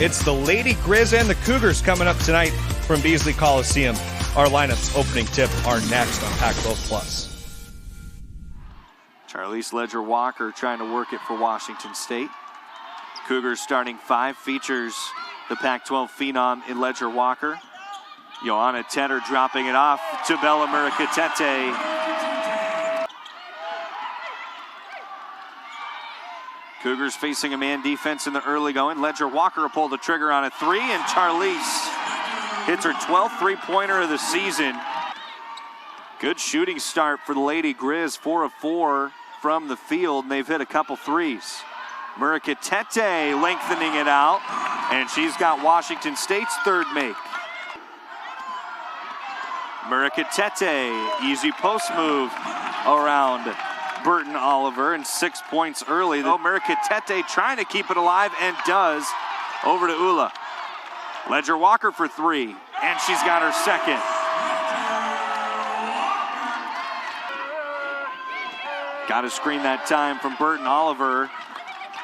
It's the Lady Grizz and the Cougars coming up tonight from Beasley Coliseum. Our lineups opening tip are next on Pac-12 Plus. Charlize Ledger-Walker trying to work it for Washington State. Cougars starting five features the Pac-12 phenom in Ledger-Walker. Johanna Tedder dropping it off to Bella Murakatete. Cougars facing a man defense in the early going. Ledger-Walker pulled the trigger on a three, and Charlize hits her 12th three-pointer of the season. Good shooting start for the Lady Grizz, 4 of 4 from the field, and they've hit a couple threes. Murakatete lengthening it out, and she's got Washington State's third make. Murakatete, easy post move around Burton Oliver, and 6 points early. Though Murakatete trying to keep it alive, and does. Over to Ula. Ledger-Walker for three, and she's got her second. Got a screen that time from Burton Oliver.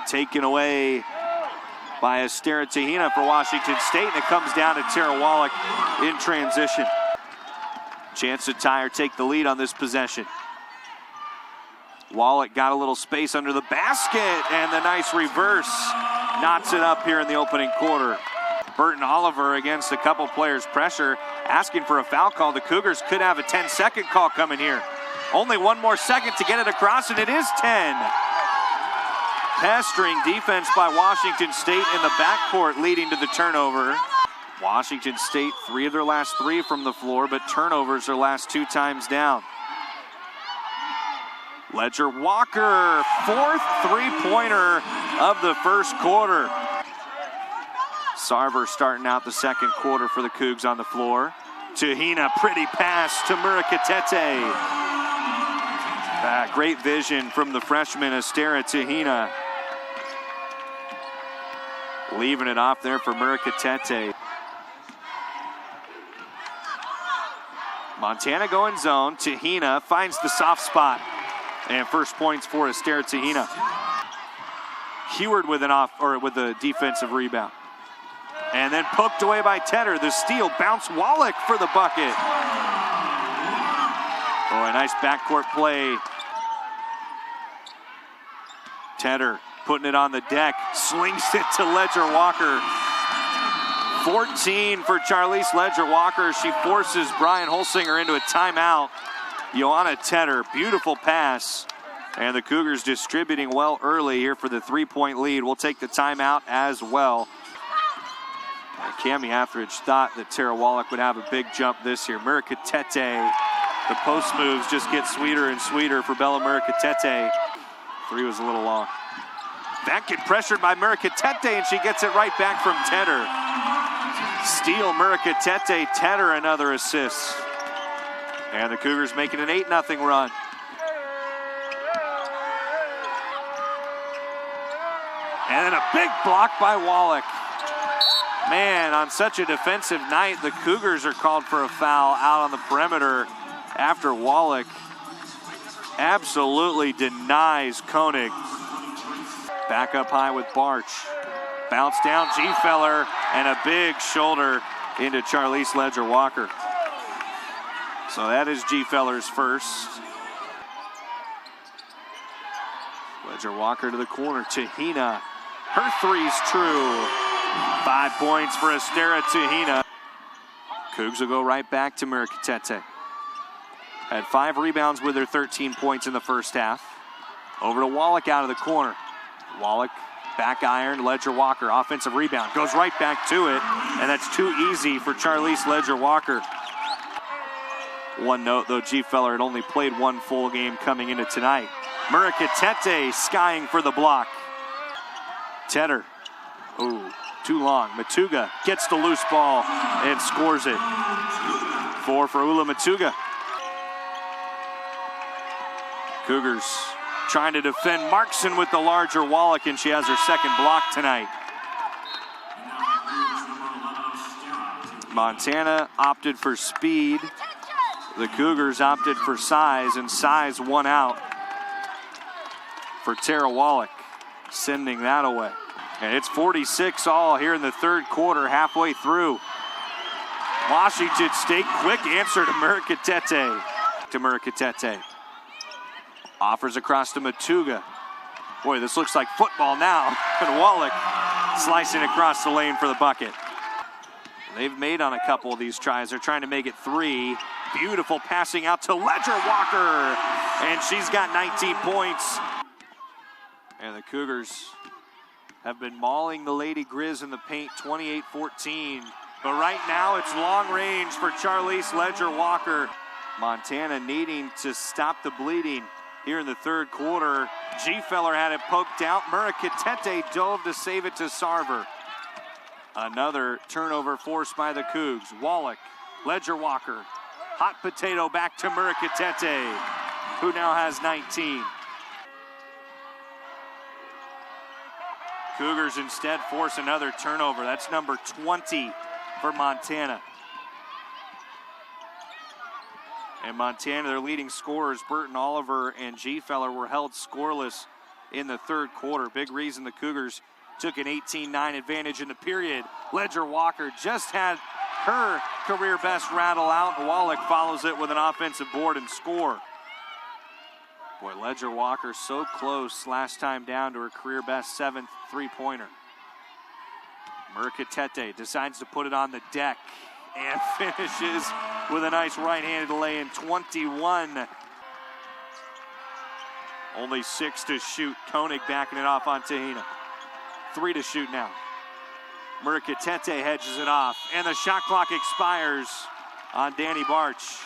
Taken away by Estera Tahina for Washington State, and it comes down to Tara Wallach in transition. Chance to tie or take the lead on this possession. Wallach got a little space under the basket, and the nice reverse knots it up here in the opening quarter. Burton Oliver against a couple players' pressure, asking for a foul call. The Cougars could have a 10-second call coming here. Only one more second to get it across, and it is 10. Pestering defense by Washington State in the backcourt, leading to the turnover. Washington State, 3 of their last 3 from the floor, but turnovers their last 2 times down. Ledger-Walker, 4th three-pointer of the first quarter. Sarver starting out the second quarter for the Cougs on the floor. Tahina, pretty pass to Murakatete. Great vision from the freshman Estera Tahina. Leaving it off there for Murakatete. Montana going zone. Tahina finds the soft spot. And first points for Estera Tahina. Heward with with a defensive rebound. And then poked away by Tedder. The steal, bounce Wallach for the bucket. Oh, a nice backcourt play. Tedder putting it on the deck, slings it to Ledger-Walker. 14 for Charlize Ledger-Walker. She forces Brian Holsinger into a timeout. Johanna Tedder, beautiful pass. And the Cougars distributing well early here for the 3-point lead. We'll take the timeout as well. Cami Atheridge thought that Tara Wallach would have a big jump this year. Murakatete, the post moves just get sweeter and sweeter for Bella Murakatete. 3 was a little long. That get pressured by Murakatete, and she gets it right back from Tedder. Steal Murakatete, Tedder another assist. And the Cougars making an 8-0 run. And then a big block by Wallach. Man, on such a defensive night, the Cougars are called for a foul out on the perimeter after Wallach absolutely denies Koenig. Back up high with Barch. Bounce down, G-Feller, and a big shoulder into Charlize Ledger-Walker. So that is G-Feller's first. Ledger-Walker to the corner. Tahina, her three's true. 5 points for Estera Tahina. Cougs will go right back to Murakatete. Had 5 rebounds with her 13 points in the first half. Over to Wallach out of the corner. Wallach back iron, Ledger-Walker, offensive rebound. Goes right back to it, and that's too easy for Charlize Ledger-Walker. One note, though, G-Feller had only played 1 full game coming into tonight. Murakatete skying for the block. Tedder. Ooh, too long. Matuga gets the loose ball and scores it. 4 for Ula Matuga. Cougars trying to defend Markson with the larger Wallach, and she has her second block tonight. Montana opted for speed. The Cougars opted for size, and size won out for Tara Wallach, sending that away. And it's 46 all here in the third quarter, halfway through. Washington State, quick answer to Murakatete. Offers across to Matuga. Boy, this looks like football now. And Wallach slicing across the lane for the bucket. They've made on a couple of these tries. They're trying to make it 3. Beautiful passing out to Ledger Walker. And she's got 19 points. And the Cougars have been mauling the Lady Grizz in the paint, 28-14. But right now it's long range for Charlize Ledger Walker. Montana needing to stop the bleeding here in the third quarter. G-Feller had it poked out. Murakatete dove to save it to Sarver. Another turnover forced by the Cougs. Wallach, Ledger Walker. Hot potato back to Murakatete, who now has 19. Cougars instead force another turnover. That's number 20 for Montana. And Montana, their leading scorers, Burton Oliver and G-Feller, were held scoreless in the third quarter. Big reason the Cougars took an 18-9 advantage in the period. Ledger Walker just had her career best rattle out. Wallach follows it with an offensive board and score. Boy, Ledger Walker so close last time down to her career best 7th three-pointer. Murakatete decides to put it on the deck and finishes with a nice right-handed lay-in, 21. Only 6 to shoot. Koenig backing it off on Tahina. 3 to shoot now. Murakatete hedges it off, and the shot clock expires on Danny Barch.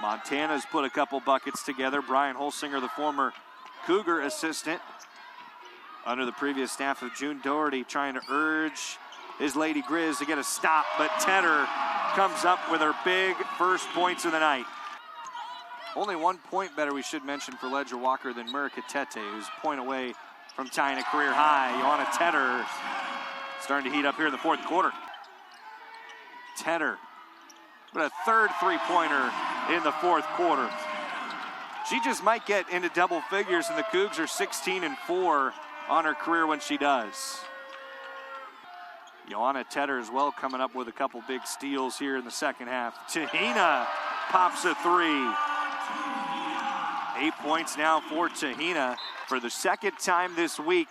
Montana's put a couple buckets together. Brian Holsinger, the former Cougar assistant, under the previous staff of June Doherty, trying to urge his Lady Grizz to get a stop, but Tedder comes up with her big first points of the night. Only 1 point better, we should mention, for Ledger Walker than Murakatete, who's a point away from tying a career high. Joanna Tedder starting to heat up here in the fourth quarter. Tedder with a third three-pointer in the fourth quarter. She just might get into double figures, and the Cougs are 16-4 on her career when she does. Joanna Tedder as well coming up with a couple big steals here in the second half. Tahina pops a 3. 8 points now for Tahina for the second time this week.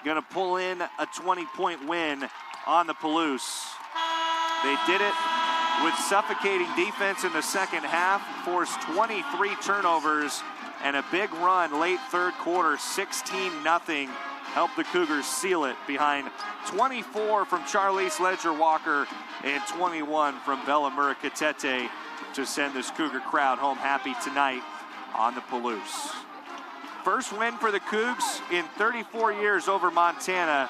Gonna pull in a 20-point win on the Palouse. They did it with suffocating defense in the second half, forced 23 turnovers and a big run late third quarter, 16-0. Helped the Cougars seal it behind 24 from Charlize Ledger Walker and 21 from Bella Murakatete to send this Cougar crowd home happy tonight on the Palouse. First win for the Cougs in 34 years over Montana.